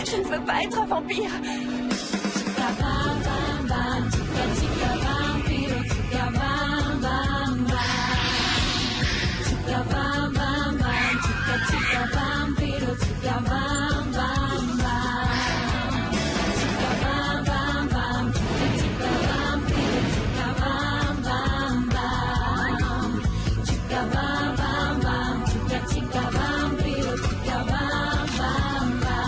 Je ne veux pas être un vampire. Chica bam bam bam, chica vampiro, chica bam bam bam. Chica bam bam bam, chica vampiro, chica bam bam bam. Chica bam bam bam, chica vampiro, chica bam bam bam. Chica bam bam bam, chica vampiro, chica bam bam bam.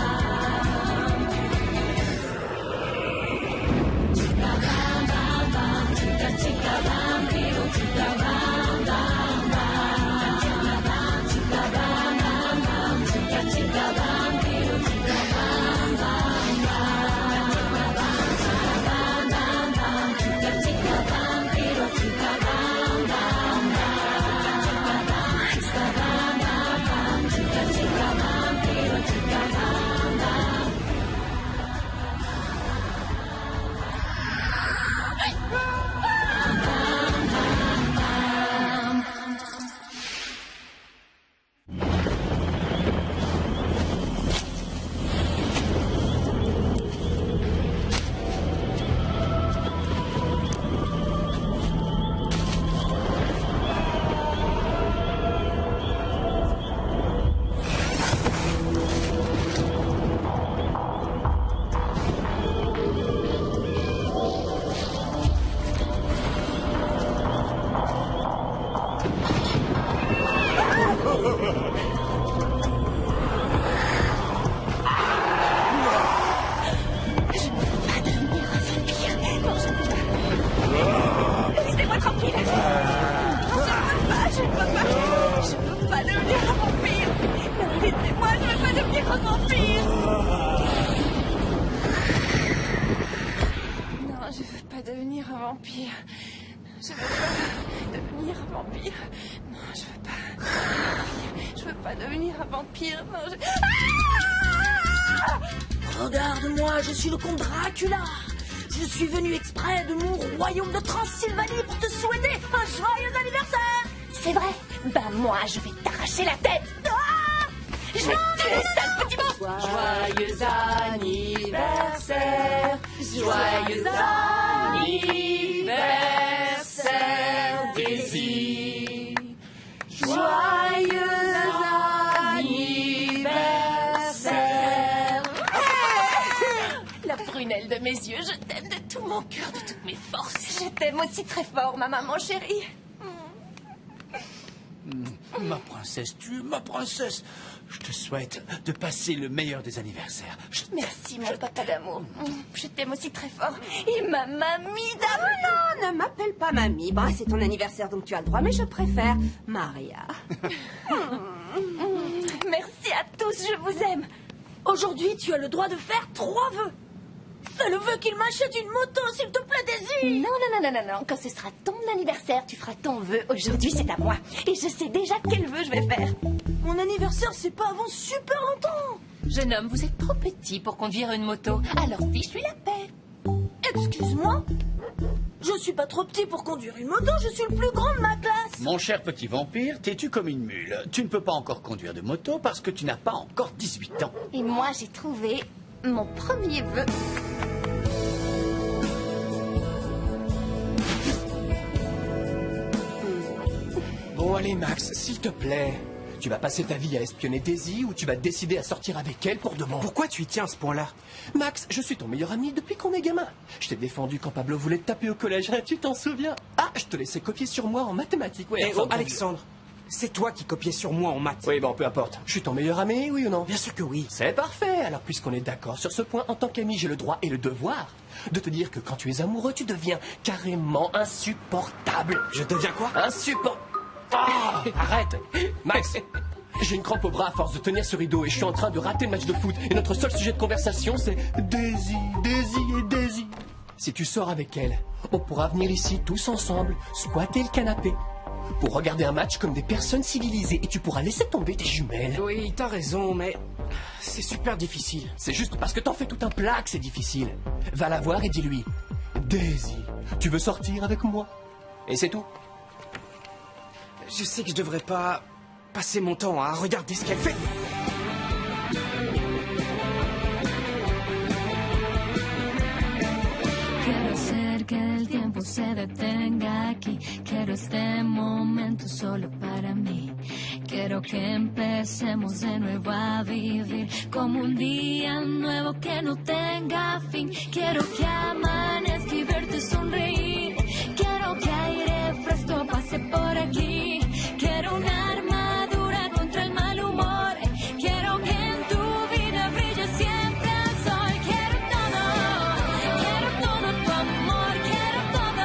Chica bam bam bam, chica vampiro, chica bam bam bam. Chica bam bam bam, chica vampiro, chica bam bam bam. Chica bam bam bam, chica vampiro, chica bam bam bam. Chica bam bam bam, chica vampiro, chica bam bam. Laissez-moi tranquille. Je ne peux pas. Je ne veux pas devenir un vampire. Non, laissez-moi, je ne veux pas devenir un vampire. Non, je ne veux pas devenir un vampire. Je veux pas devenir un vampire. Non, je veux pas. Je veux pas devenir un vampire. Non, Ah! Regarde-moi, je suis le comte Dracula. Je suis venu exprès de mon royaume de Transylvanie pour te souhaiter un joyeux anniversaire. C'est vrai? Ben moi, je vais t'arracher la tête. Ah! Je vais te tuer, sale petit monstre. Joyeux anniversaire, joyeux anniversaire, Daisy. Joyeux anniversaire. La prunelle de mes yeux, je t'aime de tout mon cœur, de toutes mes forces. Je t'aime aussi très fort, ma maman chérie. Ma princesse, tu es ma princesse. Je te souhaite de passer le meilleur des anniversaires. Merci, mon papa d'amour. Je t'aime aussi très fort. Et ma mamie d'amour. Non, ne m'appelle pas mamie. Bah, c'est ton anniversaire, donc tu as le droit, mais je préfère Maria. Merci à tous, je vous aime. Aujourd'hui, tu as le droit de faire 3 vœux. Fais le vœu qu'il m'achète une moto, s'il te plaît, Daisy. Non. Quand ce sera ton anniversaire, tu feras ton vœu. Aujourd'hui, c'est à moi. Et je sais déjà quel vœu je vais faire. Mon anniversaire, c'est pas avant super longtemps. Jeune homme, vous êtes trop petit pour conduire une moto. Alors fiche-lui la paix. Excuse-moi. Je suis pas trop petit pour conduire une moto, je suis le plus grand de ma classe. Mon cher petit vampire, t'es-tu comme une mule? Tu ne peux pas encore conduire de moto parce que tu n'as pas encore 18 ans. Et moi, j'ai trouvé mon premier vœu. Bon, allez, Max, s'il te plaît. Tu vas passer ta vie à espionner Daisy ou tu vas décider à sortir avec elle pour de bon? Pourquoi tu y tiens à ce point-là? Max, je suis ton meilleur ami depuis qu'on est gamin. Je t'ai défendu quand Pablo voulait te taper au collège, hein, tu t'en souviens? Ah, je te laissais copier sur moi en mathématiques. Ouais, enfin, Alexandre, c'est toi qui copiais sur moi en maths. Oui, bon, peu importe. Je suis ton meilleur ami, oui ou non? Bien sûr que oui. C'est parfait. Alors, puisqu'on est d'accord sur ce point, en tant qu'ami, j'ai le droit et le devoir de te dire que quand tu es amoureux, tu deviens carrément insupportable. Je deviens quoi? Insupportable. Ah, arrête. Max, j'ai une crampe au bras à force de tenir ce rideau et je suis en train de rater le match de foot. Et notre seul sujet de conversation, c'est Daisy, Daisy et Daisy. Si tu sors avec elle, on pourra venir ici tous ensemble, squatter le canapé, pour regarder un match comme des personnes civilisées. Et tu pourras laisser tomber tes jumelles. Oui, t'as raison, mais c'est super difficile. C'est juste parce que t'en fais tout un plat que c'est difficile. Va la voir et dis-lui, Daisy, tu veux sortir avec moi? Et c'est tout. Je sais que je devrais pas passer mon temps à regarder ce qu'elle fait. que el tiempo se detenga aquí. Quiero este momento solo para mí. Quiero que empecemos de nuevo a vivir como un día nuevo que no tenga fin. Quiero que amanezca y verte sonreír. Quiero que aire fresco pase por aquí. Quiero una armadura contra el mal humor. Quiero que en tu vida brille siempre el sol. Quiero todo tu amor. Quiero todo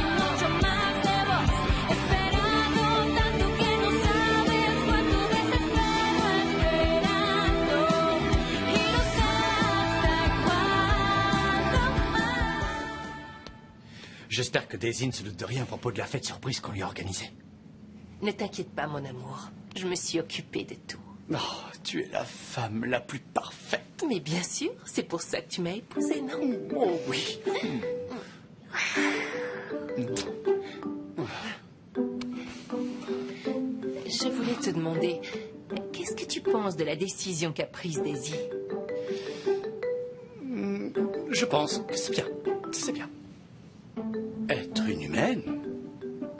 y mucho más de vos. Esperando tanto que no sabes cuánto desespero esperando. Y no sé hasta cuándo más. J'espère que Daisy ne se doute de rien à propos de la fête surprise qu'on lui a organisée. Ne t'inquiète pas, mon amour. Je me suis occupée de tout. Oh, tu es la femme la plus parfaite. Mais bien sûr, c'est pour ça que tu m'as épousée, non? Oh oui. Je voulais te demander, qu'est-ce que tu penses de la décision qu'a prise Daisy? Je pense que c'est bien. C'est bien. Être une humaine,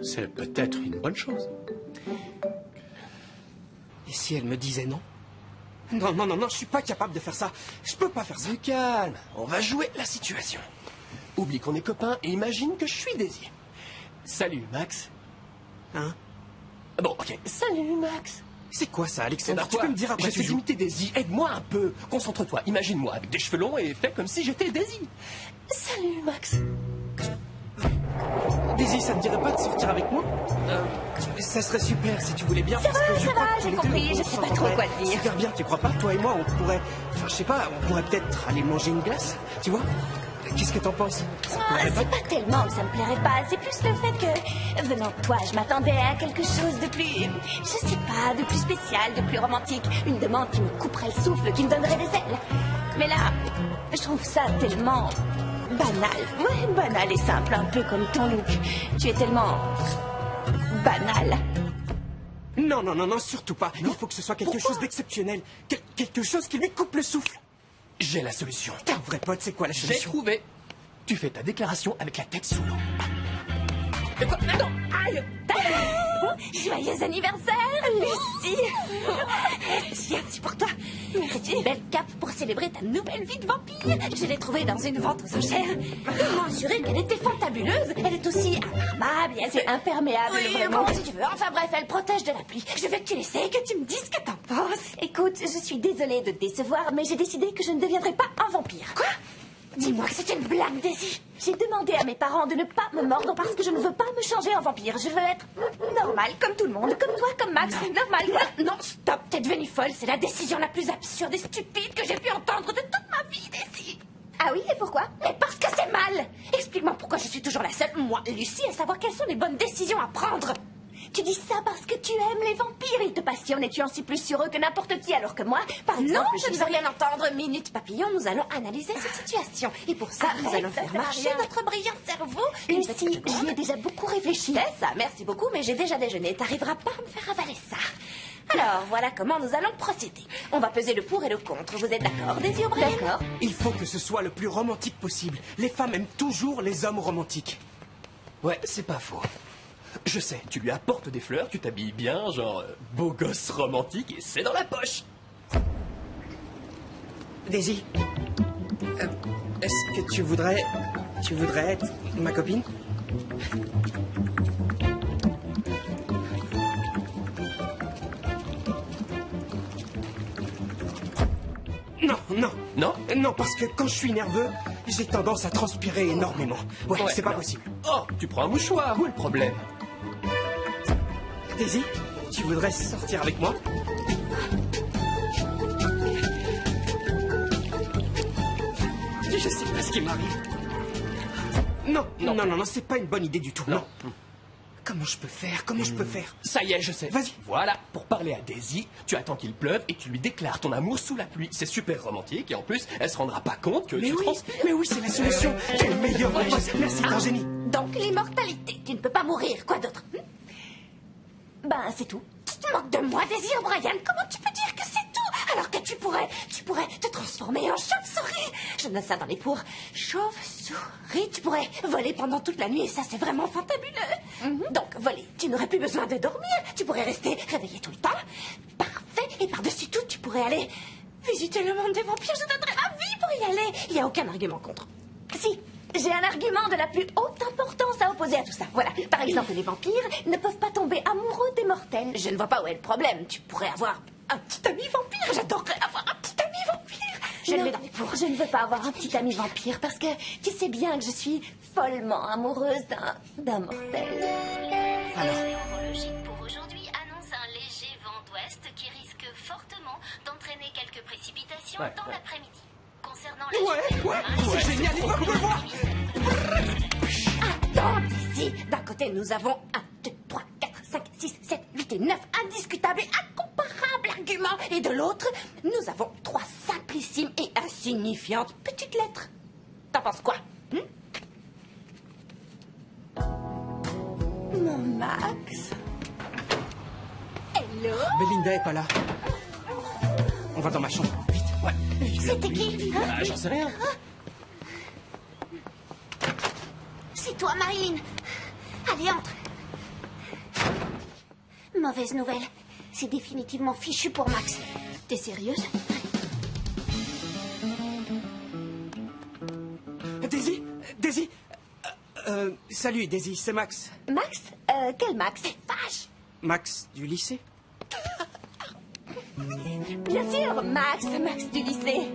c'est peut-être une bonne chose. Et si elle me disait non? Non, non, non, non, je suis pas capable de faire ça. Je peux pas faire ça. Du calme, on va jouer la situation. Oublie qu'on est copains et imagine que je suis Daisy. Salut, Max. Hein? Bon, ok. Salut, Max. C'est quoi ça, Alexandre? Tu Toi, peux me dire après tu j'essaie joues? d'imiter Daisy. Aide-moi un peu. Concentre-toi. Imagine-moi avec des cheveux longs et fais comme si j'étais Daisy. Salut, Max. Daisy, ça te dirait pas de sortir avec moi? Ça serait super si tu voulais bien. Ça parce va, que je ça crois va, que j'ai tous les deux, compris, on je sais pas trop s'entendrait quoi te dire. Super bien, tu crois pas? Toi et moi, on pourrait. Enfin, je sais pas, on pourrait peut-être aller manger une glace, tu vois? Qu'est-ce que t'en penses? Ça te Ah, plairait c'est pas tellement que ça me plairait pas, c'est plus le fait que, venant de toi, je m'attendais à quelque chose de plus, je sais pas, de plus spécial, de plus romantique. Une demande qui me couperait le souffle, qui me donnerait des ailes. Mais là, je trouve ça tellement banal. Ouais, banal et simple, un peu comme ton look. Tu es tellement banal. Non, non, non, non, surtout pas. Il faut que ce soit quelque chose d'exceptionnel. Quelque chose qui lui coupe le souffle. J'ai la solution. T'es un vrai pote, c'est quoi la J'ai solution? trouvé. Tu fais ta déclaration avec la tête sous l'eau. Et quoi? Attends. Aïe. Joyeux anniversaire, Lucie. Tiens, c'est pour toi. C'est une belle cape pour célébrer ta nouvelle vie de vampire. Je l'ai trouvée dans une vente aux enchères. Ils m'ont assuré qu'elle était fantabuleuse. Elle est aussi imperméable. C'est imperméable, Oui, vraiment. bon, Si tu veux. Enfin bref, elle protège de la pluie. Je veux que tu l'essayes, que tu me dises ce que t'en penses. Écoute, je suis désolée de te décevoir, mais j'ai décidé que je ne deviendrai pas un vampire. Quoi? Dis-moi que c'est une blague, Daisy. J'ai demandé à mes parents de ne pas me mordre parce que je ne veux pas me changer en vampire. Je veux être normale, comme tout le monde, comme toi, comme Max. Normal. Non, stop, t'es devenue folle. C'est la décision la plus absurde et stupide que j'ai pu entendre de toute ma vie, Daisy. Ah oui, et pourquoi? Mais parce que c'est mal. Explique-moi pourquoi je suis toujours la seule, moi, Lucie, à savoir quelles sont les bonnes décisions à prendre. Tu dis ça parce que tu aimes les vampires, ils te passionnent et tu en suis plus sur eux que n'importe qui, alors que moi, par exemple... Non, je ne veux rien entendre. Minute papillon, nous allons analyser cette situation. Et pour ça, nous allons faire marcher notre brillant cerveau. Lucie, j'y ai déjà beaucoup réfléchi. C'est ça, merci beaucoup, mais j'ai déjà déjeuné. T'arriveras pas à me faire avaler ça. Alors, voilà comment nous allons procéder. On va peser le pour et le contre. Vous êtes d'accord, Daisy O'Brien? D'accord. Il faut que ce soit le plus romantique possible. Les femmes aiment toujours les hommes romantiques. Ouais, c'est pas faux. Je sais, tu lui apportes des fleurs, tu t'habilles bien, genre beau gosse romantique, et c'est dans la poche. Daisy, est-ce que tu voudrais être ma copine? Non, non. Non? Non, parce que quand je suis nerveux, j'ai tendance à transpirer énormément. Ouais, c'est pas non. possible. Oh, tu prends un mouchoir, où est le problème? Daisy, tu voudrais sortir avec moi? Je sais pas ce qui m'arrive. Non, non, non, non, non, c'est pas une bonne idée du tout. Non. Comment je peux faire? Comment je peux faire? Ça y est, je sais. Vas-y. Voilà, pour parler à Daisy, tu attends qu'il pleuve et tu lui déclares ton amour sous la pluie. C'est super romantique et en plus, elle se rendra pas compte que Mais tu oui, transpires. mais oui, c'est la solution. Tu es le meilleur. Merci, t'es un génie. Donc, l'immortalité, tu ne peux pas mourir. Quoi d'autre? Ben, c'est tout. Tu te moques de moi, Daisy O'Brien. Comment tu peux dire que c'est tout? Alors que tu pourrais te transformer en chauve-souris. Je note ça dans les pour chauve-souris. Souris, tu pourrais voler pendant toute la nuit et ça, c'est vraiment fantabuleux. Donc, voler, tu n'aurais plus besoin de dormir. Tu pourrais rester réveillé tout le temps. Parfait. Et par-dessus tout, tu pourrais aller visiter le monde des vampires. Je donnerais ma vie pour y aller. Il n'y a aucun argument contre. Si, j'ai un argument de la plus haute importance à opposer à tout ça. Voilà. Par exemple, les vampires ne peuvent pas tomber amoureux des mortels. Je ne vois pas où est le problème. Tu pourrais avoir un petit ami vampire. J'adorerais avoir un petit ami vampire. Je le mets dans les pour. Je ne veux pas avoir un petit ami vampire parce que tu sais bien que je suis follement amoureuse d'un mortel. Alors, Météorologique pour aujourd'hui annonce un léger vent d'ouest qui risque fortement d'entraîner quelques précipitations dans l'après-midi. Concernant la c'est génial, il faut me voir. Attends, ici. D'un côté, nous avons 1, 2, 3, 4, 5, 6, 7, 8 et 9 indiscutables et incomparables arguments. Et de l'autre, nous avons 3 simplissimes et insignifiantes petites lettres. T'en penses quoi? Mon Max. Hello. Belinda est pas là. On va dans ma chambre. Vite. Ouais. C'était qui? Ah, j'en sais rien. C'est toi, Marilyn. Allez, entre. Mauvaise nouvelle. C'est définitivement fichu pour Max. T'es sérieuse? Daisy. Salut, Daisy, c'est Max. Max? Quel Max? Vache! Max du lycée. Bien sûr, Max du lycée.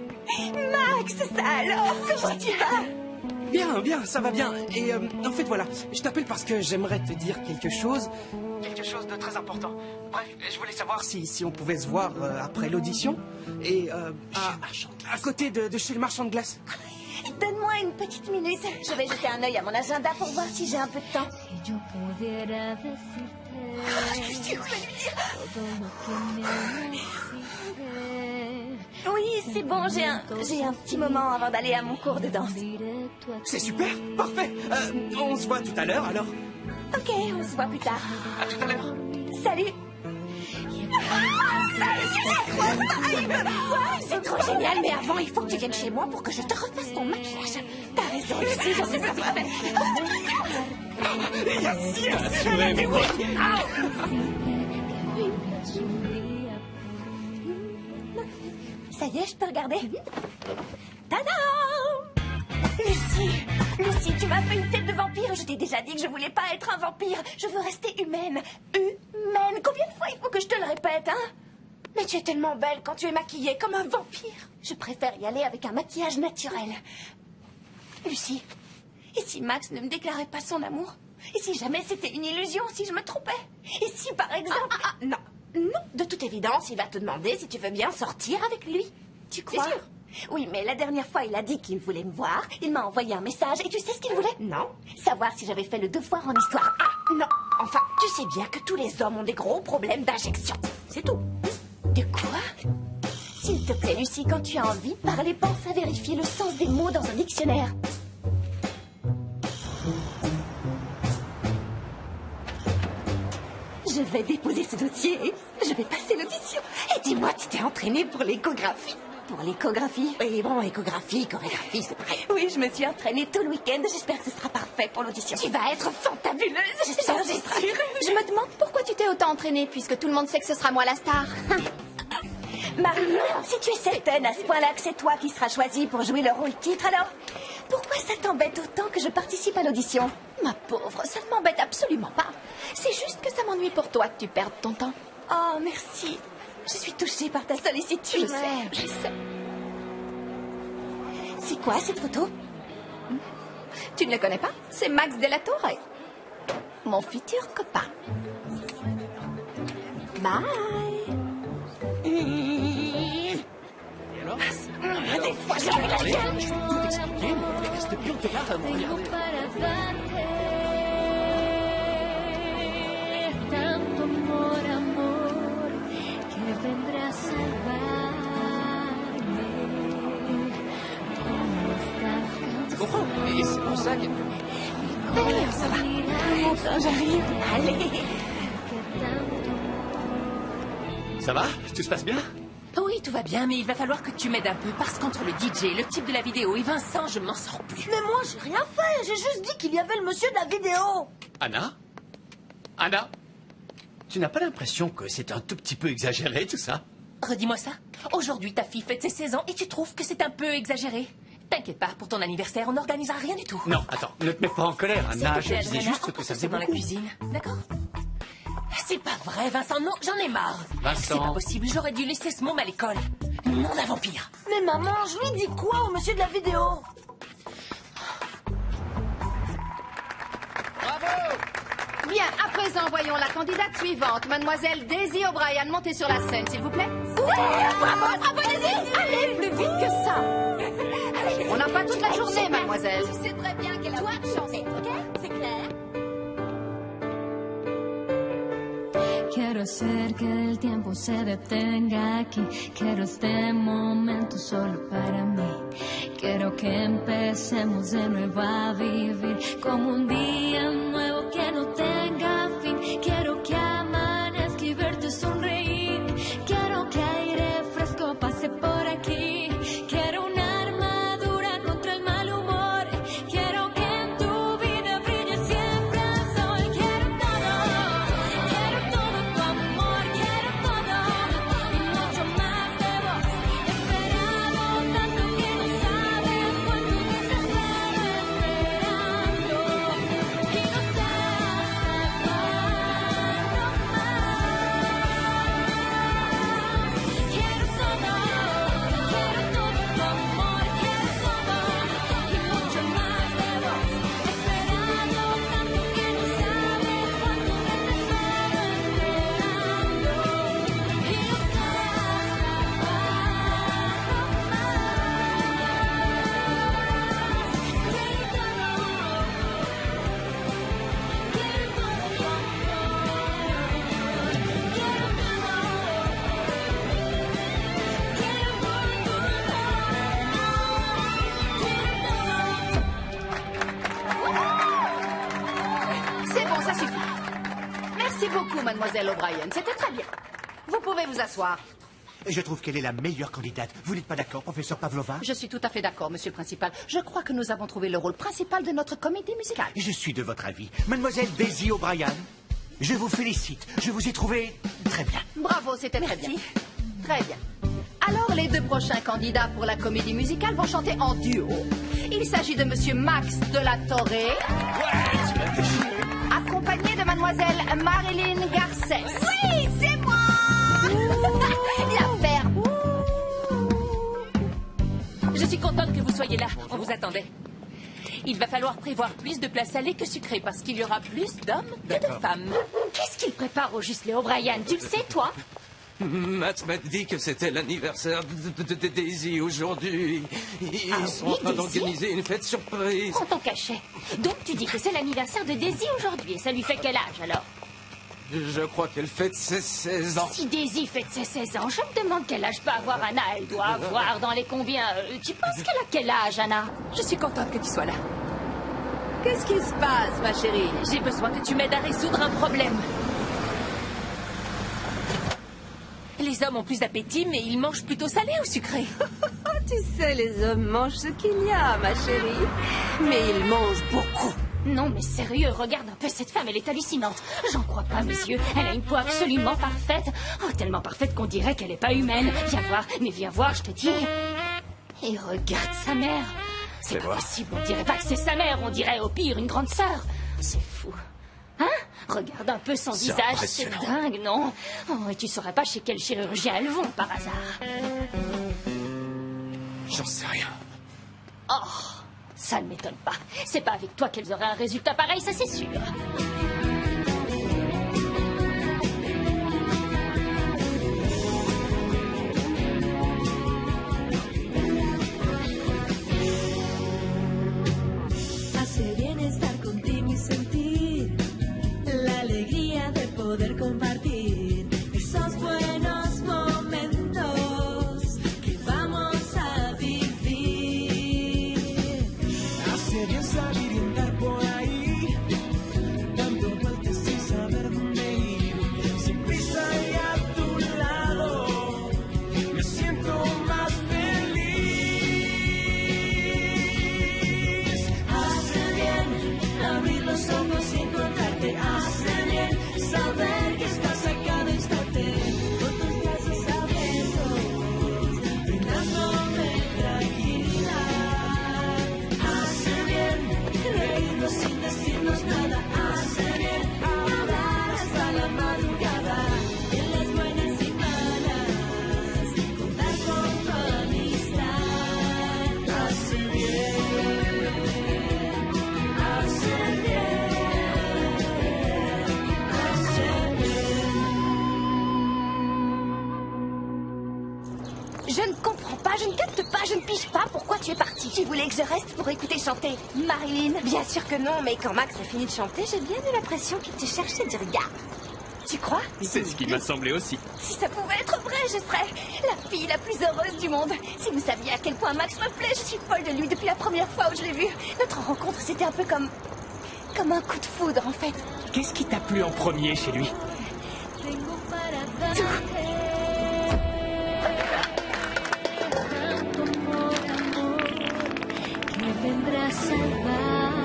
Max, ça alors, comment tu vas? Bien, ça va bien. Et en fait, voilà, je t'appelle parce que j'aimerais te dire quelque chose. Quelque chose de très important. Bref, je voulais savoir si on pouvait se voir après l'audition. Et à côté de chez le marchand de glace. Donne-moi une petite minute. Je vais jeter un œil à mon agenda pour voir si j'ai un peu de temps. Si yo pudiera decirte Oui, c'est bon, j'ai un petit moment avant d'aller à mon cours de danse. C'est super, parfait. On se voit tout à l'heure, alors. Ok, on se voit plus tard. À tout à l'heure. Salut. C'est trop génial, mais avant, il faut que tu viennes chez moi pour que je te refasse ton maquillage. T'as raison, Lucie, j'en sais pas ce que Ça y est, je peux regarder? Tadam! Lucie, tu m'as fait une tête de vampire. Je t'ai déjà dit que je voulais pas être un vampire. Je veux rester humaine. Humaine. Combien de fois il faut que je te le répète, hein? Mais tu es tellement belle quand tu es maquillée comme un vampire. Je préfère y aller avec un maquillage naturel. Lucie, et si Max ne me déclarait pas son amour? Et si jamais c'était une illusion, si je me trompais? Et si, par exemple... non. Non, de toute évidence, il va te demander si tu veux bien sortir avec lui. Tu crois? C'est sûr. Oui, mais la dernière fois, il a dit qu'il voulait me voir. Il m'a envoyé un message. Et tu sais ce qu'il voulait? Non. Savoir si j'avais fait le devoir en histoire. Ah, non. Enfin, tu sais bien que tous les hommes ont des gros problèmes d'injection. C'est tout. De quoi? S'il te plaît, Lucie, quand tu as envie de parler, pense à vérifier le sens des mots dans un dictionnaire. Je vais déposer ce dossier. Je vais passer l'audition. Et dis-moi, tu t'es entraînée pour l'échographie? Pour l'échographie? Oui, bon, échographie, chorégraphie, c'est pareil. Oui, je me suis entraînée tout le week-end. J'espère que ce sera parfait pour l'audition. Tu vas être fantabuleuse, j'espère. Je me demande pourquoi tu t'es autant entraînée, puisque tout le monde sait que ce sera moi la star. Marie, si tu es certaine à ce point-là que c'est toi qui seras choisie pour jouer le rôle titre, alors pourquoi ça t'embête autant que je participe à l'audition? Ma pauvre, ça ne m'embête absolument pas. C'est juste que ça m'ennuie pour toi que tu perdes ton temps. Oh, merci. Je suis touchée par ta sollicitude. Je sais. C'est quoi cette photo? Tu ne le connais pas? C'est Max de la Torre. Mon futur copain. Bye. Et alors? Des fois, j'ai envie de la gueule. Je vais tout expliquer, mais reste plus, on te là à me regarder. para darte tanto amor, amor, que vendrá a salvarme. Tu comprends? Et c'est pour ça que... Ça va. J'arrive. Allez. Ça va? Tout se passe bien? Oui, tout va bien, mais il va falloir que tu m'aides un peu, parce qu'entre le DJ, le type de la vidéo et Vincent, je m'en sors plus. Mais moi, j'ai rien fait. J'ai juste dit qu'il y avait le monsieur de la vidéo. Anna? Anna? Tu n'as pas l'impression que c'est un tout petit peu exagéré, tout ça? Redis-moi ça. Aujourd'hui, ta fille fête ses 16 ans et tu trouves que c'est un peu exagéré? T'inquiète pas, pour ton anniversaire, on n'organisera rien du tout. Non, attends, ne te mets pas en colère, Anna. Je disais juste que ça faisait dans la beaucoup. cuisine, d'accord? C'est pas vrai, Vincent, non, j'en ai marre. Vincent. C'est pas possible, j'aurais dû laisser ce môme à l'école. Nom d'un vampire. Mais maman, je lui dis quoi au monsieur de la vidéo? Bien, à présent, voyons la candidate suivante, mademoiselle Daisy O'Brien. Montez sur la scène, s'il vous plaît. Bravo, Daisy! Allez, plus vite que ça! On n'a pas toute la journée, mademoiselle. Tu sais très bien qu'elle a pas de chance, ok? C'est clair? Quiero hacer que el tiempo se detenga aquí. Quiero este momento solo para mí. Quiero que empecemos de nuevo a vivir como un día nuevo que no tenga fin. Quiero que amanezca y verte sonreír. Quiero que aire fresco pase por aquí. Quiero una armadura contra el mal humor. Quiero que en tu vida brille siempre el sol. Quiero todo tu amor. Quiero todo y mucho más de vos. Esperado tanto que no sabes cuánto desespero esperando. Y no sé hasta cuándo más. Quiero todo tu amor. Quiero todo y mucho más de vos. Esperando tanto que no sabes cuánto desespero esperando. Y no sé hasta C'est bon, ça suffit. Merci beaucoup, mademoiselle O'Brien. C'était très bien. Vous pouvez vous asseoir. Je trouve qu'elle est la meilleure candidate. Vous n'êtes pas d'accord, professeur Pavlova? Je suis tout à fait d'accord, monsieur le principal. Je crois que nous avons trouvé le rôle principal de notre comédie musicale. Je suis de votre avis. Mademoiselle Daisy O'Brien, je vous félicite. Je vous ai trouvé très bien. Bravo, c'était très bien. Très bien. Alors, les deux prochains candidats pour la comédie musicale vont chanter en duo. Il s'agit de monsieur Max de la Torre, accompagné de mademoiselle Marilyn Garcès. Oui, c'est moi! L'affaire. Je suis contente que vous soyez là, on vous attendait. Il va falloir prévoir plus de plats salés que sucrés parce qu'il y aura plus d'hommes que de femmes. Qu'est-ce qu'il prépare au juste les O'Brien? Tu le sais, toi? Max m'a dit que c'était l'anniversaire de Daisy aujourd'hui. Ils sont en train d'organiser une fête surprise. Prends ton cachet. Donc tu dis que c'est l'anniversaire de Daisy aujourd'hui. Et ça lui fait quel âge alors? Je crois qu'elle fête ses 16 ans. Si Daisy fête ses 16 ans, je me demande quel âge peut avoir Anna. Elle doit avoir dans les combien? Tu penses qu'elle a quel âge, Anna? Je suis contente que tu sois là. Qu'est-ce qui se passe, ma chérie? J'ai besoin que tu m'aides à résoudre un problème. Les hommes ont plus d'appétit, mais ils mangent plutôt salé ou sucré. Tu sais, les hommes mangent ce qu'il y a, ma chérie. Mais ils mangent beaucoup. Non, mais sérieux, regarde un peu cette femme, elle est hallucinante. J'en crois pas, mes yeux. Elle a une peau absolument parfaite. Oh, tellement parfaite qu'on dirait qu'elle est pas humaine. Viens voir, mais viens voir, je te dis. Et regarde sa mère. C'est pas possible, on dirait pas que c'est sa mère, on dirait au pire une grande sœur. C'est fou. Hein? Regarde un peu son visage, c'est dingue, non? Oh, et tu saurais pas chez quel chirurgien elles vont, par hasard? J'en sais rien. Oh, ça ne m'étonne pas. C'est pas avec toi qu'elles auraient un résultat pareil, ça c'est sûr. Hace bien estar contigo y sentir la alegría de poder compartir esos buenos momentos que vamos a vivir. Hace bien salir y andar por ahí, Je ne comprends pas, je ne capte pas, je ne pige pas pourquoi tu es parti. Tu voulais que je reste pour écouter chanter Marilyn? Bien sûr que non, mais quand Max a fini de chanter, j'ai bien eu l'impression qu'il te cherchait du regard. Tu crois? C'est ce qui m'a semblé aussi. Si ça pouvait être vrai, je serais la fille la plus heureuse du monde. Si vous saviez à quel point Max me plaît, je suis folle de lui depuis la première fois où je l'ai vu. Notre rencontre, c'était un peu comme un coup de foudre, en fait. Qu'est-ce qui t'a plu en premier chez lui? Tengo para darte tanto amor, amor, que vendrá a salvarme.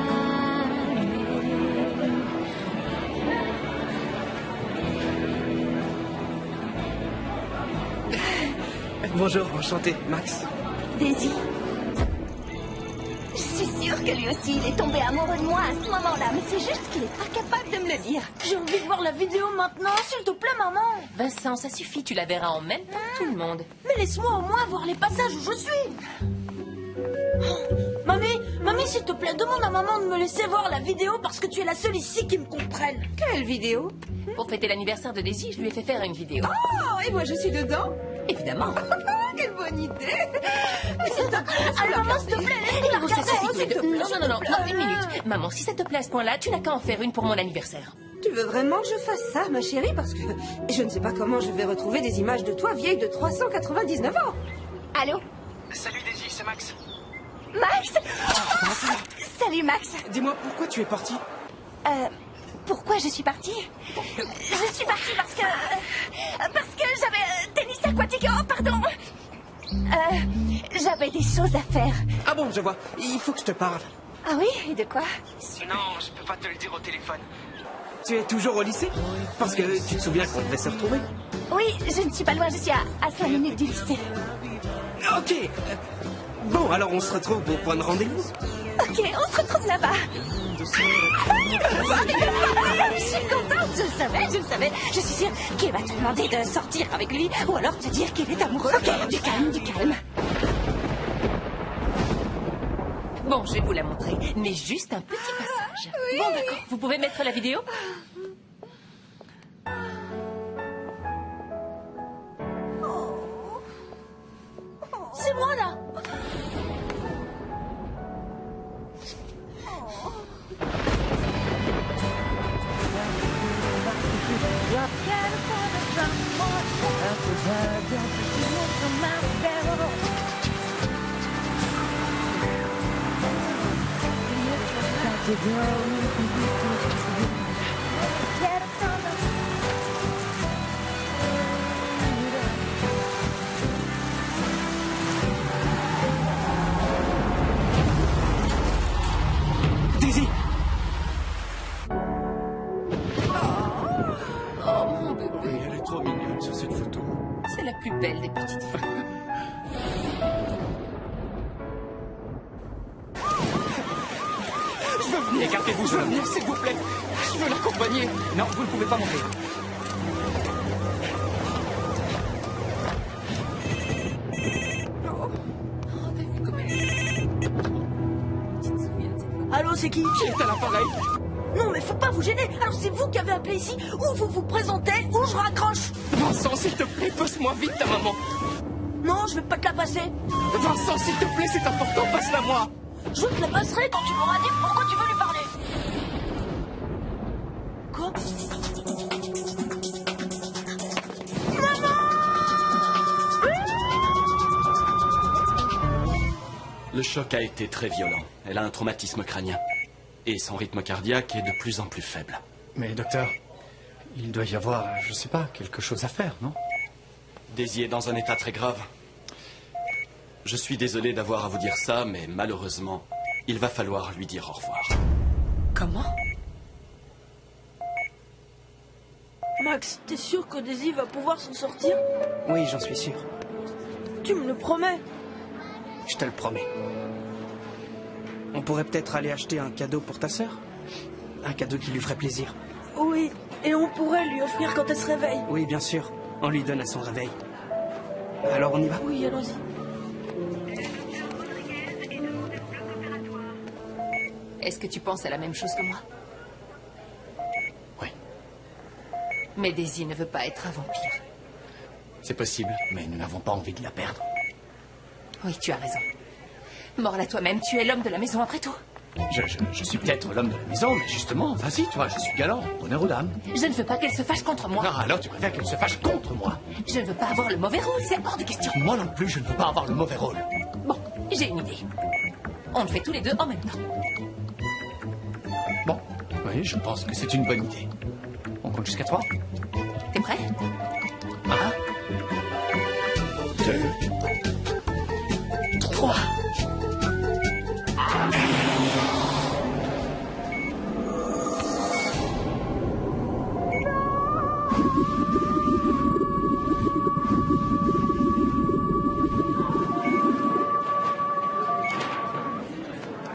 Bonjour, enchanté, Max. Daisy. Je suis sûre que lui aussi, il est tombé amoureux de moi à ce moment-là, mais c'est juste qu'il n'est pas capable de me le dire. J'ai envie de voir la vidéo maintenant, s'il te plaît, maman. Vincent, ça suffit, tu la verras en même temps que tout le monde. Mais laisse-moi au moins voir les passages où je suis. Oh, mamie, s'il te plaît, demande à maman de me laisser voir la vidéo parce que tu es la seule ici qui me comprenne. Quelle vidéo? Pour fêter l'anniversaire de Daisy, je lui ai fait faire une vidéo. Oh, et moi je suis dedans? Évidemment. Quelle bonne idée! Alors, maman, s'il te plaît, laisse-moi Oh, ça regarder. suffit tous les deux. Non, une minute. Maman, si ça te plaît à ce point-là, tu n'as qu'à en faire une pour mon anniversaire. Tu veux vraiment que je fasse ça, ma chérie? Parce que je ne sais pas comment je vais retrouver des images de toi vieille de 399 ans. Allô? Salut Daisy, c'est Max. Max? Salut, Max. Dis-moi, pourquoi tu es parti? Pourquoi je suis partie? Je suis partie parce que j'avais tennis aquatique. Oh, pardon. J'avais des choses à faire. Ah bon, je vois. Il faut que je te parle. Ah oui? Et de quoi? Non, je peux pas te le dire au téléphone. Tu es toujours au lycée? Parce que tu te souviens qu'on devait se retrouver? Oui, je ne suis pas loin, je suis à 5 minutes du lycée. Ok. Bon, alors on se retrouve au point de rendez-vous. Ok, on se retrouve là-bas. Je suis contente, je le savais. Je suis sûre qu'il va te demander de sortir avec lui ou alors te dire qu'il est amoureux. Ok, du calme. Bon, je vais vous la montrer, mais juste un petit passage. Bon, d'accord. Vous pouvez mettre la vidéo? C'est moi, là. Daisy! Oh, mon bébé. Oui, elle est trop mignonne sur cette photo. C'est la plus belle des petites filles. Je veux venir. Écartez-vous, je veux venir, s'il vous plaît. Je veux l'accompagner. Non, vous ne pouvez pas monter. Allô, c'est qui? Qui est à l'appareil? Non, mais faut pas vous gêner. Alors, c'est vous qui avez appelé ici, ou vous vous présentez, ou je raccroche. Vincent, s'il te plaît, passe-moi vite ta maman. Non, je vais pas te la passer. Vincent, s'il te plaît, c'est important, passe-la moi. Je te la passerai quand tu m'auras dit pourquoi tu veux lui parler. Quoi? Le choc a été très violent. Elle a un traumatisme crânien. Et son rythme cardiaque est de plus en plus faible. Mais docteur, il doit y avoir, je sais pas, quelque chose à faire, non? Daisy est dans un état très grave. Je suis désolé d'avoir à vous dire ça, mais malheureusement, il va falloir lui dire au revoir. Comment? Max, t'es sûr que Daisy va pouvoir s'en sortir? Oui, j'en suis sûr. Tu me le promets? Je te le promets. On pourrait peut-être aller acheter un cadeau pour ta sœur? Un cadeau qui lui ferait plaisir. Oui, et on pourrait lui offrir quand elle se réveille. Oui, bien sûr. On lui donne à son réveil. Alors on y va? Oui, allons-y. Est-ce que tu penses à la même chose que moi? Oui, Mais Daisy ne veut pas être un vampire. c'est possible, mais nous n'avons pas envie de la perdre. Oui, tu as raison. Mords à toi-même, tu es l'homme de la maison après tout. Je suis peut-être l'homme de la maison, mais justement, vas-y, toi, je suis galant. Honneur aux dames. Je ne veux pas qu'elle se fâche contre moi. Non, alors tu préfères qu'elle se fâche contre moi. Je ne veux pas avoir le mauvais rôle, c'est hors de question. Moi non plus, je ne veux pas avoir le mauvais rôle. Bon, j'ai une idée. On le fait tous les deux en même temps. Bon, oui, je pense que c'est une bonne idée. On compte jusqu'à 3. T'es prêt? 1, 2, 3.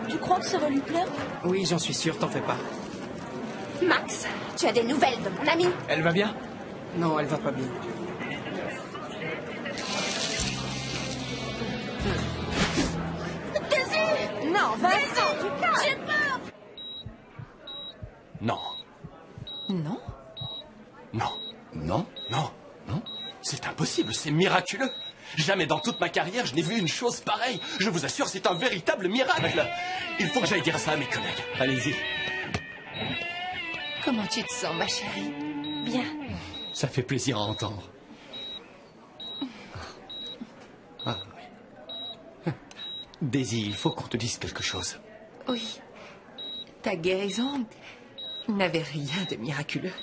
Tu crois que ça va lui plaire? Oui, j'en suis sûr, t'en fais pas. Max, tu as des nouvelles de mon amie? Elle va bien? Non, elle va pas bien. Non, Vincent, tu calmes. J'ai peur! Non, Non? non, non, non, non. C'est impossible, c'est miraculeux. Jamais dans toute ma carrière, je n'ai vu une chose pareille. Je vous assure, c'est un véritable miracle. Il faut que j'aille dire ça à mes collègues. Allez-y. Comment tu te sens, ma chérie? Bien. Ça fait plaisir à entendre. Ah oui. Daisy, il faut qu'on te dise quelque chose. Oui. Ta guérison n'avait rien de miraculeux.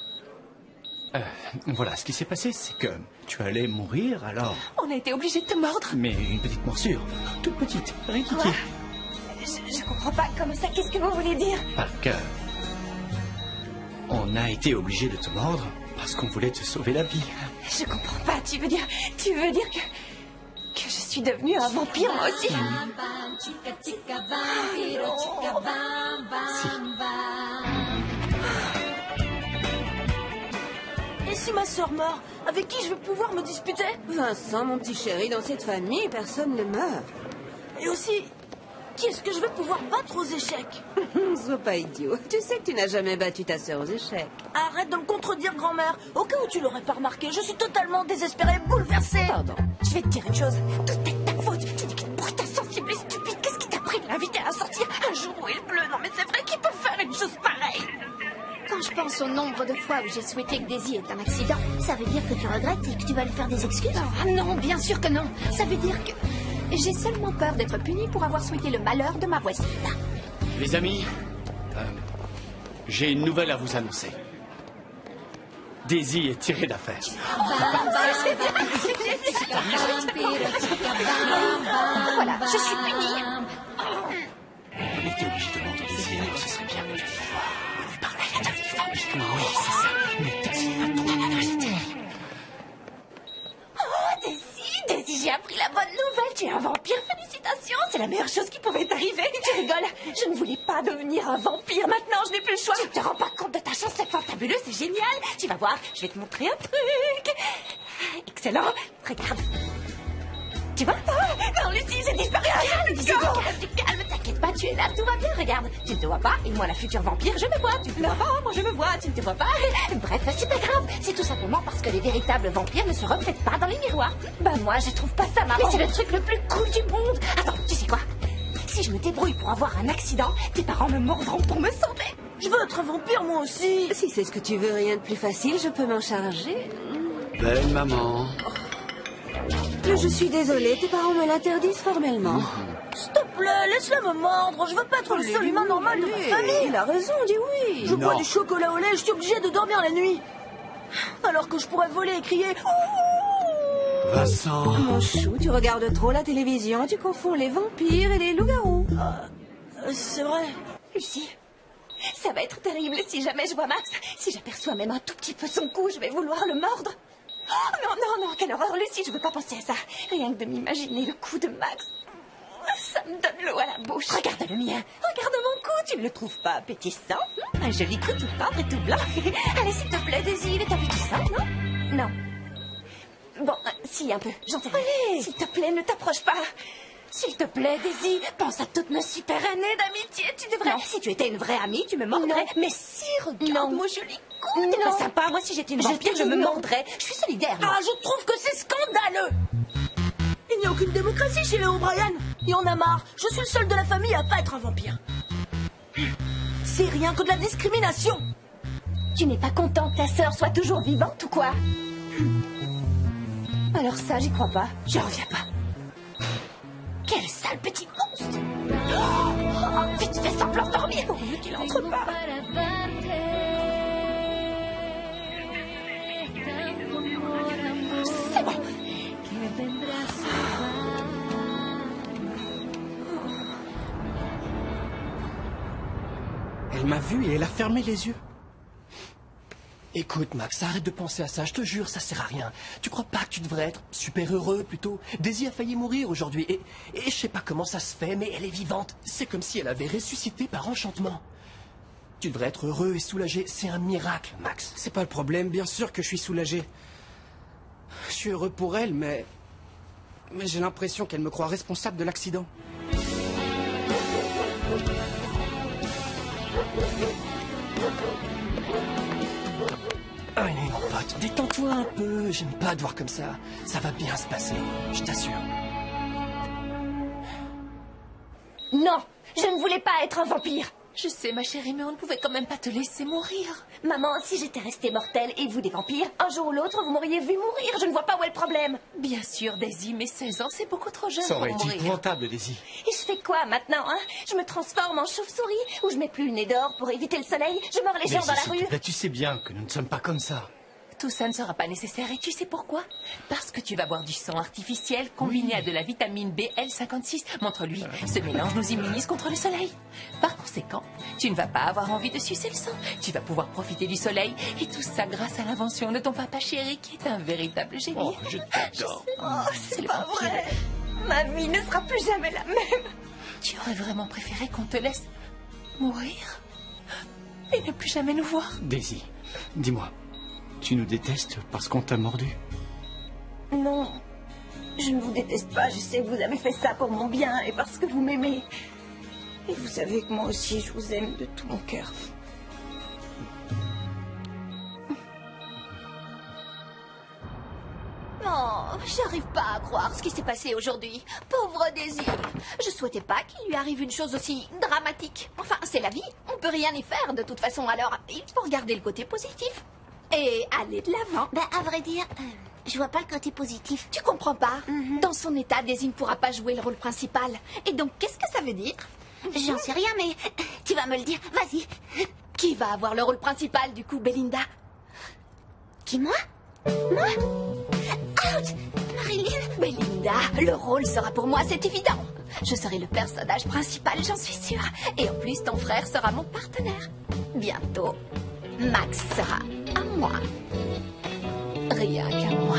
Voilà, ce qui s'est passé, c'est que tu allais mourir, alors... On a été obligés de te mordre. Mais une petite morsure, toute petite, rien de Quoi? Je comprends pas, comme ça, qu'est-ce que vous voulez dire? Parce que... On a été obligés de te mordre parce qu'on voulait te sauver la vie. Je comprends pas, tu veux dire que je suis devenue un vampire, moi aussi? Bam, bam, chica, chica, vampiro, chica, bam, bam, bam. Et si ma sœur meurt, avec qui je vais pouvoir me disputer? Vincent, mon petit chéri, dans cette famille, personne ne meurt. Et aussi, qui est-ce que je vais pouvoir battre aux échecs? Sois pas idiot. Tu sais que tu n'as jamais battu ta sœur aux échecs. Arrête de me contredire, grand-mère. Au cas où tu l'aurais pas remarqué, je suis totalement désespérée, bouleversée. Pardon. Je vais te dire une chose. Tout est ta faute. Tu dis que pour ta sensible et stupide, qu'est-ce qui t'a pris de l'inviter à sortir un jour où il pleut? Non, mais c'est vrai qu'il peut faire une chose pareille. Quand je pense au nombre de fois où j'ai souhaité que Daisy ait un accident, ça veut dire que tu regrettes et que tu vas lui faire des excuses? Ah non, bien sûr que non. Ça veut dire que j'ai seulement peur d'être punie pour avoir souhaité le malheur de ma voisine. Les amis, j'ai une nouvelle à vous annoncer. Daisy est tirée d'affaire. Voilà, je suis punie. On était obligé de mordre Daisy, alors ce serait bien que tu viennes me voir. On lui parlait. Oui, c'est ça. Mais Daisy n'a Oh, Daisy, j'ai appris la bonne nouvelle. Tu es un vampire, félicitations. C'est la meilleure chose qui pouvait t'arriver. Tu rigoles. Je ne voulais pas devenir un vampire. Maintenant, je n'ai plus le choix. Tu te rends pas compte de ta chance, c'est fabuleux, c'est génial. Tu vas voir, je vais te montrer un truc. Excellent. Regarde. Tu vois? Oh, non, Lucie, j'ai disparu. Calme, t'inquiète pas, tu es là, tout va bien. Regarde, tu ne te vois pas, et moi, la future vampire, je me vois. Tu ne te vois pas, moi, je me vois, tu ne te vois pas. Bref, c'est pas grave. C'est tout simplement parce que les véritables vampires ne se reflètent pas dans les miroirs. Bah, moi, je trouve pas ça marrant. Mais c'est le truc le plus cool du monde. Attends, tu sais quoi? Si je me débrouille pour avoir un accident, tes parents me mordront pour me sauver. Je veux être un vampire, moi aussi. Si c'est ce que tu veux, rien de plus facile, je peux m'en charger. Belle maman. Je suis désolée, tes parents me l'interdisent formellement. S'il te plaît, laisse-la me mordre. Je veux pas être le seul humain normal de ma famille. Il a raison, dis oui. Je bois du chocolat au lait, je suis obligée de dormir la nuit. Alors que je pourrais voler et crier. Vincent. Mon chou, tu regardes trop la télévision et tu confonds les vampires et les loups-garous. C'est vrai. Lucie, ça va être terrible si jamais je vois Max. Si j'aperçois même un tout petit peu son cou, je vais vouloir le mordre. Oh, non, non, non, quelle horreur, Lucie, je veux pas penser à ça. Rien que de m'imaginer le cou de Max. Ça me donne l'eau à la bouche. Regarde le mien. Regarde mon cou, tu ne le trouves pas appétissant? Un joli cou tout tendre et tout blanc. Allez, s'il te plaît, Daisy, il est appétissant, non? Non. Bon, si, un peu, j'en sais rien. S'il te plaît, ne t'approche pas. S'il te plaît, Daisy, pense à toutes nos super années d'amitié. Tu devrais... Non. Si tu étais une vraie amie, tu me mordrais. Non. Mais si, regarde mon joli cou. T'es pas sympa. Moi, si j'étais une vampire, je me mordrais. Je suis solidaire, moi. Ah, je trouve que c'est scandaleux. Il n'y a aucune démocratie chez les O'Brien. Et on a marre. Je suis le seul de la famille à pas être un vampire. C'est rien que de la discrimination. Tu n'es pas content que ta sœur soit toujours vivante ou quoi? Alors ça, j'y crois pas. J'y reviens pas. Quel sale petit monstre! Oh, vite, fais semblant de dormir pourvu qu'il entre pas. C'est bon. Elle m'a vu et elle a fermé les yeux. Écoute, Max, arrête de penser à ça, je te jure, ça sert à rien. Tu crois pas que tu devrais être super heureux, plutôt? Daisy a failli mourir aujourd'hui, et je sais pas comment ça se fait, mais elle est vivante. C'est comme si elle avait ressuscité par enchantement. Tu devrais être heureux et soulagé, c'est un miracle, Max. C'est pas le problème, bien sûr que je suis soulagé. Je suis heureux pour elle, mais j'ai l'impression qu'elle me croit responsable de l'accident. Allez, mon pote, détends-toi un peu. J'aime pas te voir comme ça. Ça va bien se passer, je t'assure. Non, je ne voulais pas être un vampire. Je sais, ma chérie, mais on ne pouvait quand même pas te laisser mourir. Maman, si j'étais restée mortelle et vous des vampires, un jour ou l'autre, vous m'auriez vu mourir. Je ne vois pas où est le problème. Bien sûr, Daisy, mais 16 ans, c'est beaucoup trop jeune Ça pour aurait été mourir. épouvantable, Daisy. Et je fais quoi maintenant, hein? Je me transforme en chauve-souris ou je mets plus le nez dehors pour éviter le soleil? Je mords les gens dans la s'il te rue? plaît, tu sais bien que nous ne sommes pas comme ça. Tout ça ne sera pas nécessaire et tu sais pourquoi? Parce que tu vas boire du sang artificiel combiné à de la vitamine BL56. Montre-lui, ce mélange nous immunise contre le soleil. Par conséquent, tu ne vas pas avoir envie de sucer le sang. Tu vas pouvoir profiter du soleil et tout ça grâce à l'invention de ton papa chéri qui est un véritable génie. Oh, je t'adore. Oh, c'est le pas vampire. vrai. Ma vie ne sera plus jamais la même. Tu aurais vraiment préféré qu'on te laisse mourir et ne plus jamais nous voir? Daisy, dis-moi, tu nous détestes parce qu'on t'a mordu? Non, je ne vous déteste pas. Je sais que vous avez fait ça pour mon bien et parce que vous m'aimez. Et vous savez que moi aussi, je vous aime de tout mon cœur. Oh, j'arrive pas à croire ce qui s'est passé aujourd'hui. Pauvre Daisy. Je souhaitais pas qu'il lui arrive une chose aussi dramatique. Enfin, c'est la vie. On peut rien y faire de toute façon. Alors, il faut regarder le côté positif. Et aller de l'avant. Ben, à vrai dire, je vois pas le côté positif. Tu comprends pas? Dans son état, Daisy ne pourra pas jouer le rôle principal. Et donc, qu'est-ce que ça veut dire? J'en sais rien, mais tu vas me le dire. Vas-y. Qui va avoir le rôle principal, du coup, Belinda? Qui, moi? Moi? Ouch! Marilyn? Belinda, le rôle sera pour moi, c'est évident. Je serai le personnage principal, j'en suis sûre. Et en plus, ton frère sera mon partenaire. Bientôt, Max sera à moi. Rien qu'à moi.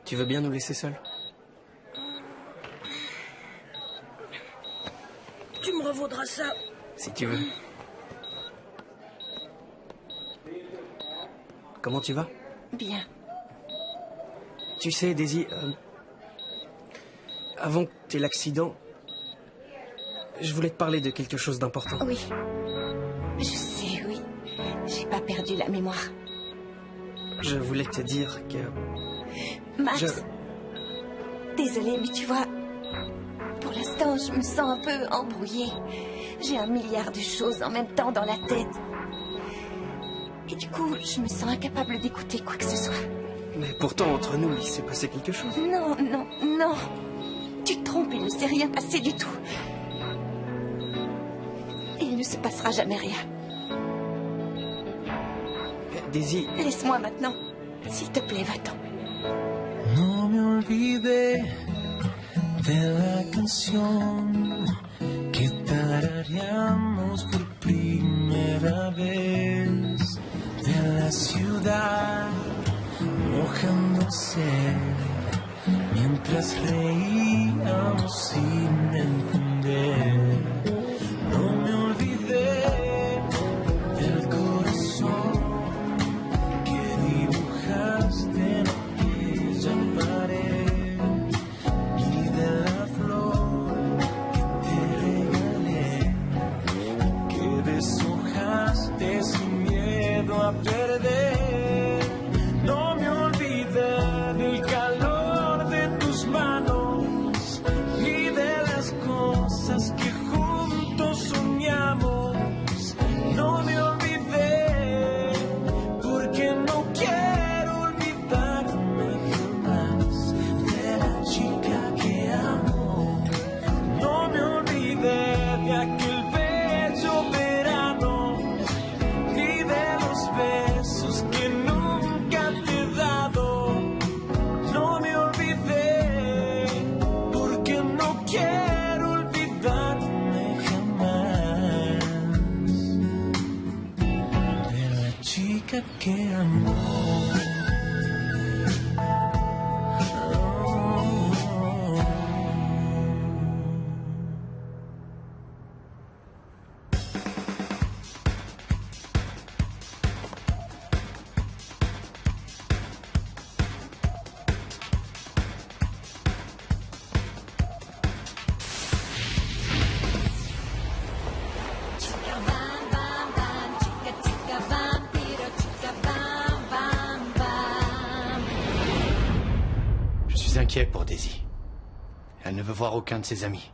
Tu veux bien nous laisser seuls? Tu me revaudras ça. Si tu veux. Comment tu vas? Bien. Tu sais, Daisy, avant que t'aies l'accident, je voulais te parler de quelque chose d'important. Oui. Je sais, oui. J'ai pas perdu la mémoire. Je voulais te dire que... Max, désolée, mais tu vois, pour l'instant, je me sens un peu embrouillée. J'ai 1 milliard de choses en même temps dans la tête. Et du coup, je me sens incapable d'écouter quoi que ce soit. Mais pourtant, entre nous, il s'est passé quelque chose. Non, non, non. Tu te trompes, il ne s'est rien passé du tout. Et il ne se passera jamais rien. Daisy... Laisse-moi maintenant. S'il te plaît, va-t'en. No me olvidé de la canción que tarareamos por primera vez, de la ciudad mojándose mientras reíamos sin entender. No me olvidé del corazón que dibujaste en aquella pared. suis inquiet pour Daisy. Elle ne veut voir aucun de ses amis.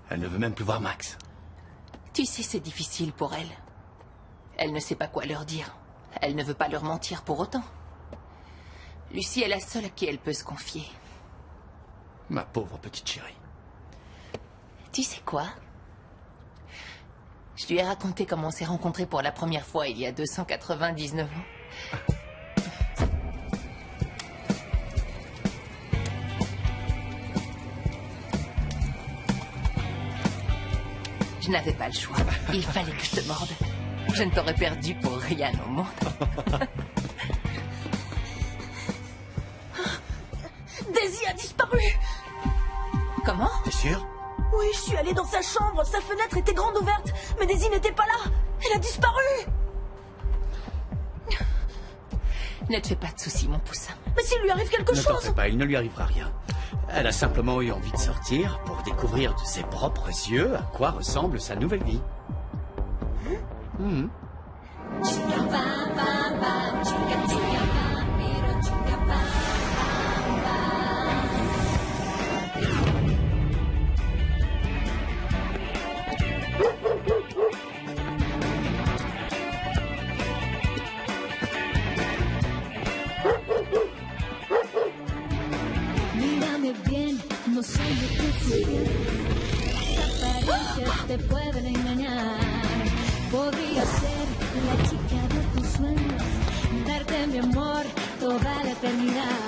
Elle ne veut même plus voir Max. Tu sais, c'est difficile pour elle. Elle ne sait pas quoi leur dire. Elle ne veut pas leur mentir pour autant. Lucie est la seule à qui elle peut se confier. Ma pauvre petite chérie. Tu sais quoi? Je lui ai raconté comment on s'est rencontrés pour la première fois il y a 299 ans. Je n'avais pas le choix. Il fallait que je te morde. Je ne t'aurais perdu pour rien au monde. Daisy a disparu. Comment? T'es sûr? Oui, je suis allée dans sa chambre. Sa fenêtre était grande ouverte. Mais Daisy n'était pas là. Elle a disparu. Ne te fais pas de soucis, mon poussin. Mais s'il lui arrive quelque Ne t'en chose... fais pas, il ne lui arrivera rien. Elle a simplement eu envie de sortir pour découvrir de ses propres yeux à quoi ressemble sa nouvelle vie. Mhm. Mírame bien, no soy de tu fiel. Las apariencias te pueden engañar. Podría ser la chica de tus sueños, darte mi amor toda la eternidad.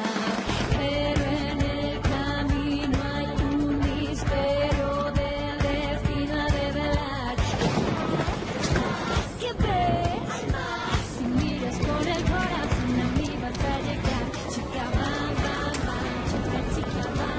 Pero en el camino hay un misterio del destino a develar. Siempre si miras con el corazón a mí vas a llegar. Chica, bam, bam, bam, chica, chica, bam.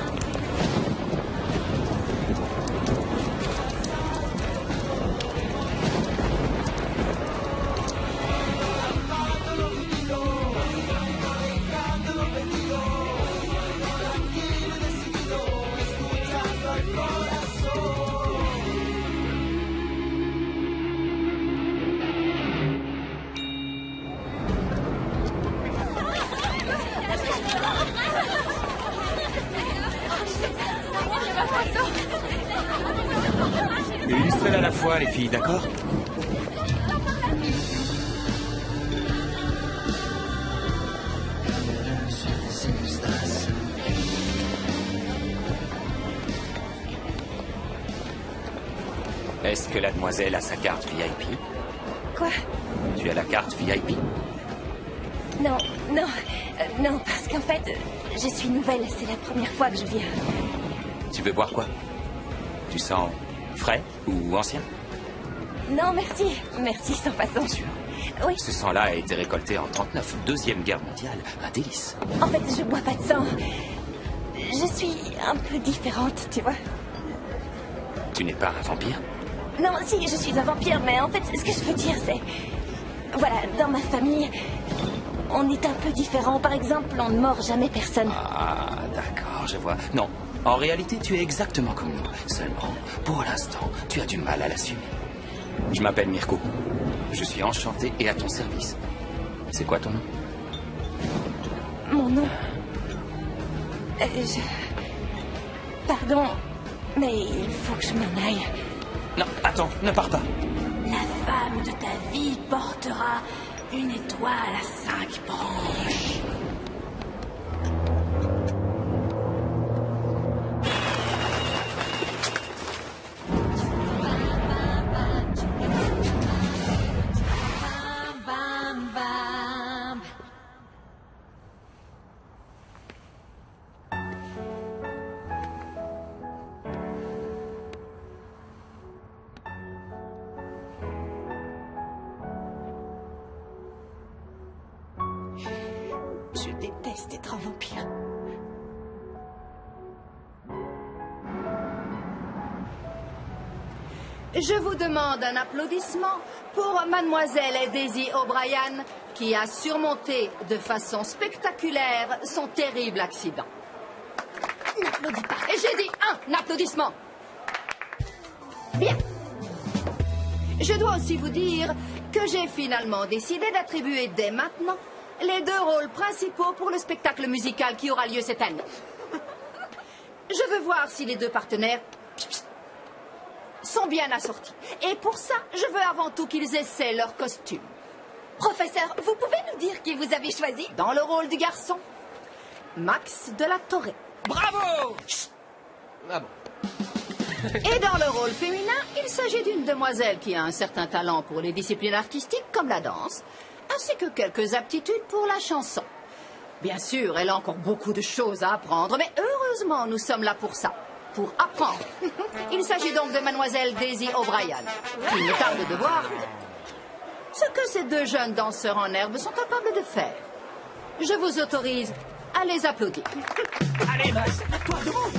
Une seule à la fois, les filles, d'accord? Est-ce que la demoiselle a sa carte VIP? Quoi? Tu as la carte VIP? Non, non, non, parce qu'en fait, je suis nouvelle, c'est la première fois que je viens. Tu veux boire quoi? Tu sens frais ou ancien? Non, merci, merci sans façon. T'es sûr? Oui. Ce sang-là a été récolté en 39, Deuxième Guerre mondiale, un délice. En fait, je bois pas de sang. Je suis un peu différente, tu vois. Tu n'es pas un vampire? Non, si, je suis un vampire, mais en fait, ce que je veux dire, c'est... Voilà, dans ma famille, on est un peu différents. Par exemple, on ne mord jamais personne. Ah, d'accord, je vois. Non, en réalité, tu es exactement comme nous. Seulement, pour l'instant, tu as du mal à l'assumer. Je m'appelle Mirko. Je suis enchanté et à ton service. C'est quoi ton nom? Mon nom... Pardon, mais il faut que je m'en aille. Non, attends, ne pars pas. La femme de ta vie portera une étoile à 5 branches. Bam, bam. Je déteste être un vampire. Je vous demande un applaudissement pour mademoiselle Daisy O'Brien, qui a surmonté de façon spectaculaire son terrible accident. N'applaudis pas. Et j'ai dit un applaudissement. Bien. Je dois aussi vous dire que j'ai finalement décidé d'attribuer dès maintenant les 2 rôles principaux pour le spectacle musical qui aura lieu cette année. Je veux voir si les deux partenaires sont bien assortis. Et pour ça, je veux avant tout qu'ils essaient leur costume. Professeur, vous pouvez nous dire qui vous avez choisi? Dans le rôle du garçon, Max de la Torre. Bravo! Ah bon. Et dans le rôle féminin, il s'agit d'une demoiselle qui a un certain talent pour les disciplines artistiques comme la danse, ainsi que quelques aptitudes pour la chanson. Bien sûr, elle a encore beaucoup de choses à apprendre, mais heureusement, nous sommes là pour ça, pour apprendre. Il s'agit donc de mademoiselle Daisy O'Brien. Il me tarde de voir ce que ces deux jeunes danseurs en herbe sont capables de faire. Je vous autorise à les applaudir. Allez, Max, lève-toi, debout!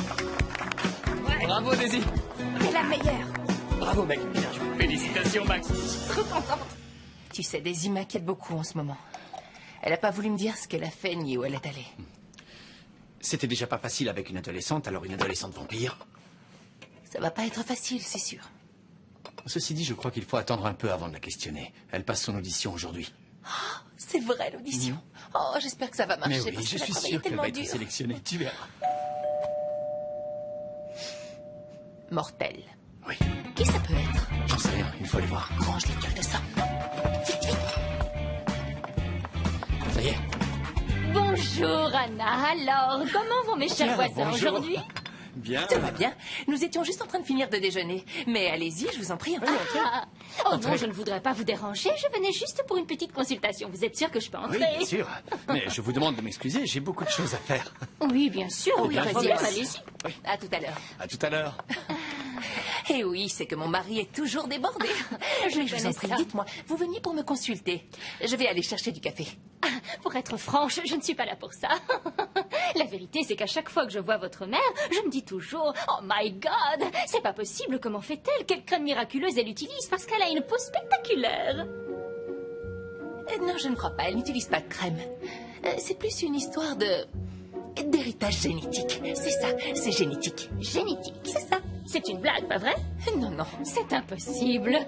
Bravo, Daisy. C'est la meilleure. Bravo, mec. Bien joué. Félicitations, Max. Trop contente. Tu sais, Daisy m'inquiète beaucoup en ce moment. Elle n'a pas voulu me dire ce qu'elle a fait ni où elle est allée. C'était déjà pas facile avec une adolescente, alors une adolescente vampire. Ça va pas être facile, c'est sûr. Ceci dit, je crois qu'il faut attendre un peu avant de la questionner. Elle passe son audition aujourd'hui. Oh, c'est vrai, l'audition. Oh, j'espère que ça va marcher. Mais oui, parce je qu'elle a suis travaillé sûr qu'elle tellement va être dur. sélectionnée, tu verras. Mortel. Oui. Qui ça peut être? J'en sais rien, il faut aller voir. Range les gueules de ça. Vite, vite. Ça y est. Bonjour Anna, alors comment vont mes chers voisins bonjour. aujourd'hui? Bien. Tout va bien. Nous étions juste en train de finir de déjeuner. Mais allez-y, je vous en prie. Ah. Oh non, je ne voudrais pas vous déranger, je venais juste pour une petite consultation. Vous êtes sûr que je peux entrer? Oui, bien sûr. Mais je vous demande de m'excuser, j'ai beaucoup de choses à faire. Oui, bien sûr, Oh, oui, bien, vas-y, bien. allez-y. À tout à l'heure. À tout à l'heure. Eh oui, c'est que mon mari est toujours débordé. Je vous en connais prie, ça. dites-moi, vous veniez pour me consulter. Je vais aller chercher du café. Ah, pour être franche, je ne suis pas là pour ça. La vérité, c'est qu'à chaque fois que je vois votre mère, je me dis toujours « Oh my God, c'est pas possible, comment fait-elle? Quelle crème miraculeuse elle utilise parce qu'elle a une peau spectaculaire !» Non, je ne crois pas. Elle n'utilise pas de crème. C'est plus une histoire d'héritage génétique. C'est ça, c'est génétique. Génétique. C'est ça. C'est une blague, pas vrai? Non, non. C'est impossible.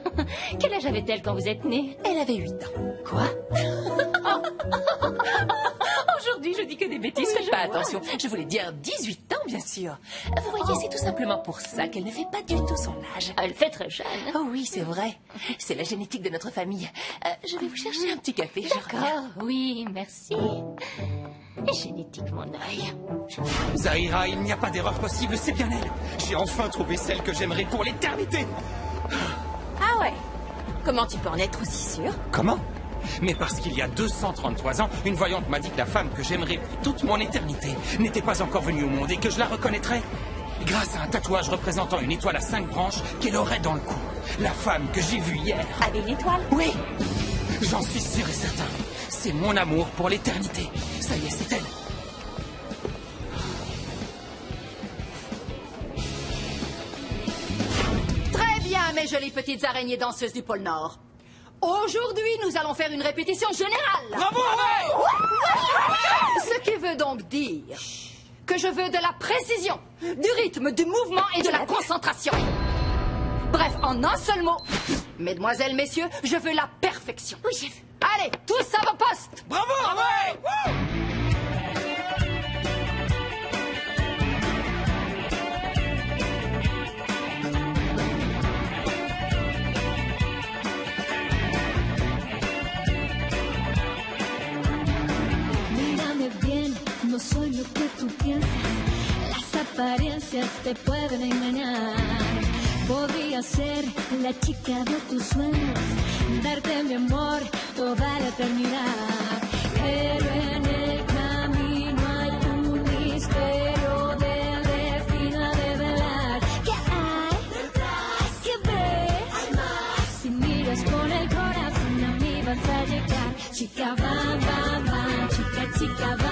Quel âge avait-elle quand vous êtes née? Elle avait 8 ans. Quoi? Aujourd'hui, je dis que des bêtises. Faites pas attention. Je voulais dire 18 ans, bien sûr. Vous voyez, c'est tout simplement pour ça qu'elle ne fait pas du tout son âge. Elle fait très jeune. Oh oui, c'est vrai. C'est la génétique de notre famille. Je vais vous chercher un petit café. Je reviens. D'accord, oui, merci. Génétique, mon œil. Zahira, il n'y a pas d'erreur possible, c'est bien elle. J'ai enfin trouvé celle que j'aimerais pour l'éternité. Ah ouais? Comment tu peux en être aussi sûr? Comment? Mais parce qu'il y a 233 ans, une voyante m'a dit que la femme que j'aimerais pour toute mon éternité n'était pas encore venue au monde et que je la reconnaîtrais grâce à un tatouage représentant une étoile à 5 branches qu'elle aurait dans le cou. La femme que j'ai vue hier. Avec l'étoile? Oui, j'en suis sûr et certain. C'est mon amour pour l'éternité. Ça y est, c'est elle. Très bien, mes jolies petites araignées danseuses du pôle Nord. Aujourd'hui, nous allons faire une répétition générale. Bravo, Ce qui veut donc dire que je veux de la précision, du rythme, du mouvement et de la concentration. Bref, en un seul mot, mesdemoiselles, messieurs, je veux la perfection. Oui, chef. Allez, tous à vos postes. Bravo, bravo. Mírame bien, no soy lo que tú piensas. Las apariencias te pueden engañar. Podría ser la chica de tus sueños, darte mi amor toda la eternidad. Pero en el camino hay un misterio del destino a develar. ¿Qué hay detrás? ¿Qué ves? Si miras con el corazón a mí vas a llegar. Chica, bam, bam, bam, chica, chica, bam.